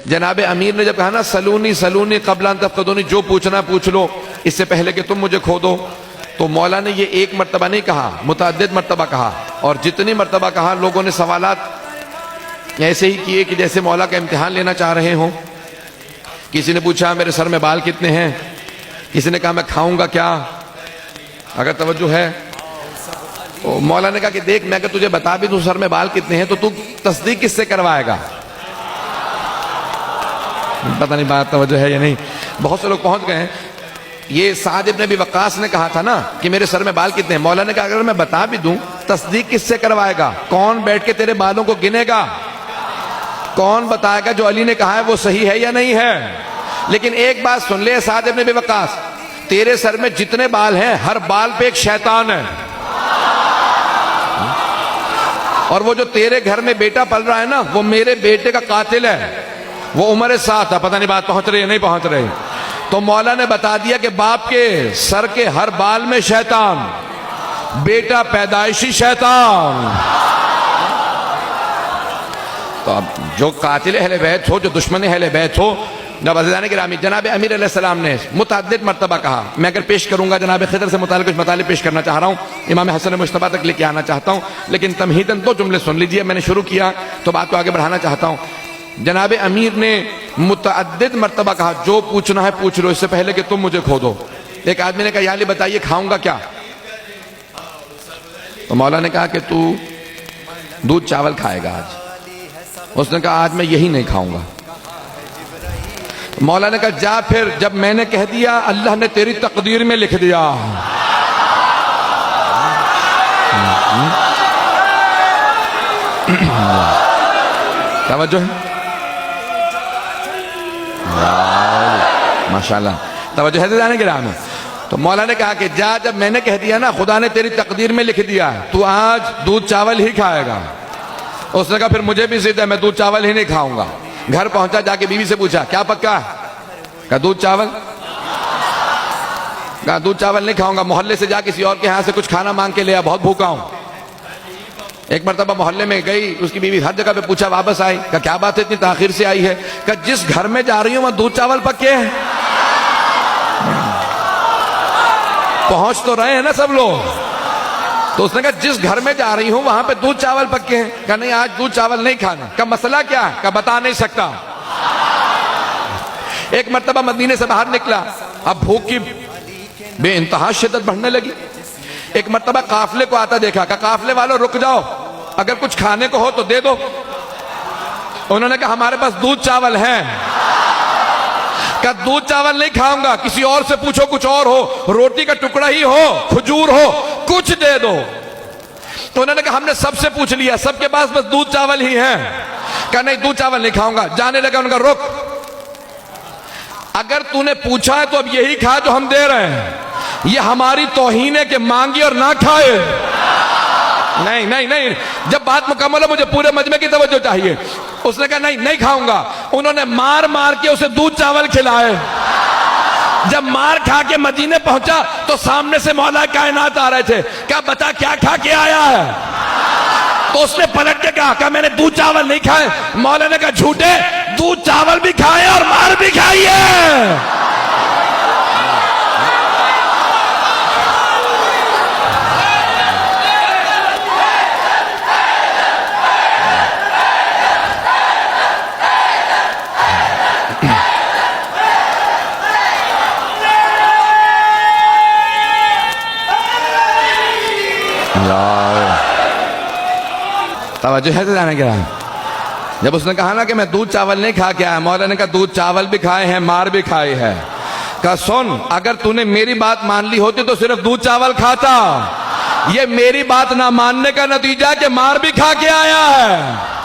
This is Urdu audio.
جناب امیر نے جب کہا نا سلونی سلونی قبل ان تفقدونی، جو پوچھنا پوچھ لو اس سے پہلے کہ تم مجھے کھو دو، تو مولا نے یہ ایک مرتبہ نہیں کہا، متعدد مرتبہ کہا، اور جتنی مرتبہ کہا لوگوں نے سوالات ایسے ہی کیے کہ جیسے مولا کا امتحان لینا چاہ رہے ہوں۔ کسی نے پوچھا میرے سر میں بال کتنے ہیں، کسی نے کہا میں کھاؤں گا کیا، اگر توجہ ہے۔ مولا نے کہا کہ دیکھ میں اگر تجھے بتا بھی دوں سر میں بال کتنے ہیں تو تو تصدیق کس سے کروائے گا؟ پتہ نہیں بات توجہ ہے یا نہیں، بہت سے لوگ پہنچ گئے ہیں۔ یہ سعد ابن ابی وقاص نے کہا تھا نا کہ میرے سر میں بال کتنے ہیں، مولا نے کہا اگر میں بتا بھی دوں تصدیق کس سے کروائے گا؟ کون بیٹھ کے تیرے بالوں کو گنے گا؟ کون بتائے گا جو علی نے کہا ہے وہ صحیح ہے یا نہیں ہے؟ لیکن ایک بات سن لے سعد ابن ابی وقاص، تیرے سر میں جتنے بال ہیں ہر بال پہ ایک شیطان ہے، اور وہ جو تیرے گھر میں بیٹا پل رہا ہے نا وہ میرے بیٹے کا قاتل ہے، وہ عمر ساتھ ہے۔ پتہ نہیں بات پہنچ رہی ہے نہیں پہنچ رہی؟ تو مولا نے بتا دیا کہ باپ کے سر کے ہر بال میں شیطان، بیٹا پیدائشی شیطان۔ تو اب جو قاتل اہل بیت ہو، جو دشمن اہل بیت ہو، جب عزیزان گرامی جناب امیر علیہ السلام نے متعدد مرتبہ کہا، میں اگر پیش کروں گا جناب خضر سے متعلق کچھ مطالب پیش کرنا چاہ رہا ہوں، امام حسن مجتبیٰ تک لے کے آنا چاہتا ہوں، لیکن تمہیداً دو جملے سن لیجئے، میں نے شروع کیا تو بات کو آگے بڑھانا چاہتا ہوں۔ جناب امیر نے متعدد مرتبہ کہا جو پوچھنا ہے پوچھ لو اس سے پہلے کہ تم مجھے کھو دو۔ ایک آدمی نے کہا یا علی بتائیے کھاؤں گا کیا؟ تو مولا نے کہا کہ تو دودھ چاول کھائے گا آج۔ اس نے کہا آج میں یہی نہیں کھاؤں گا۔ مولا نے کہا جا پھر، جب میں نے کہہ دیا اللہ نے تیری تقدیر میں لکھ دیا۔ توجہ ہے ماشاءاللہ، توجہ ہے جانے کے رام ہے۔ تو مولا نے کہا کہ جا، جب میں نے کہہ دیا نا خدا نے تیری تقدیر میں لکھ دیا تو آج دودھ چاول ہی کھائے گا۔ اس نے کہا پھر مجھے بھی ضد ہے، میں دودھ چاول ہی نہیں کھاؤں گا۔ گھر پہنچا، جا کے بیوی سے پوچھا کیا پکا؟ کہا دودھ چاول۔ کہا دودھ چاول نہیں کھاؤں گا، محلے سے جا کسی اور کے ہاں سے کچھ کھانا مانگ کے لیا، بہت بھوکا ہوں۔ ایک مرتبہ محلے میں گئی، اس کی بیوی ہر جگہ پہ پوچھا، واپس آئی، کہا کیا بات ہے اتنی تاخیر سے آئی ہے؟ کہا جس گھر میں جا رہی ہوں وہاں دودھ چاول پکے ہیں۔ پہنچ تو رہے ہیں نا سب لوگ؟ تو اس نے کہا جس گھر میں جا رہی ہوں وہاں پہ دودھ چاول پکے ہیں۔ کہا نہیں آج دودھ چاول نہیں کھانا۔ کہا مسئلہ کیا ہے؟ کہا بتا نہیں سکتا۔ ایک مرتبہ مدینے سے باہر نکلا، اب بھوک کی بے انتہا شدت بڑھنے لگی۔ ایک مرتبہ قافلے کو آتا دیکھا، کہا قافلے والوں رک جاؤ، اگر کچھ کھانے کو ہو تو دے دو۔ انہوں نے کہا ہمارے پاس دودھ چاول ہیں۔ کہا دودھ چاول نہیں کھاؤں گا، کسی اور سے پوچھو کچھ اور ہو، روٹی کا ٹکڑا ہی ہو، کھجور ہو، کچھ دے دو۔ تو انہوں نے کہا ہم نے سب سے پوچھ لیا، سب کے پاس بس دودھ چاول ہی ہیں۔ کہا نہیں دودھ چاول نہیں کھاؤں گا۔ جانے لگا، انہوں نے کہا رک، اگر تو نے پوچھا ہے تو اب یہی کھا جو ہم دے رہے ہیں، یہ ہماری توہین ہے کہ مانگی اور نہ کھائے۔ نہیں نہیں نہیں، جب بات مکمل ہو مجھے پورے مجمع کی توجہ چاہیے۔ اس نے کہا نہیں نہیں کھاؤں گا۔ انہوں نے مار مار کے اسے دودھ چاول کھلائے۔ جب مار کھا کے مدینے پہنچا تو سامنے سے مولا کائنات آ رہے تھے۔ کہا بتا کیا کھا کے آیا ہے؟ تو اس نے پلٹ کے کہا میں نے دودھ چاول نہیں کھائے۔ مولا نے کہا جھوٹے، دودھ چاول بھی کھائے اور مار بھی کھائی ہے۔ توجہ ہے تو جانے کے رہا۔ جب اس نے کہا نا کہ میں دودھ چاول نہیں کھا کے آیا، مولا نے کہا دودھ چاول بھی کھائے ہیں، مار بھی کھائی ہے۔ کہا سن، اگر تو نے میری بات مان لی ہوتی تو صرف دودھ چاول کھاتا، یہ میری بات نہ ماننے کا نتیجہ کہ مار بھی کھا کے آیا ہے۔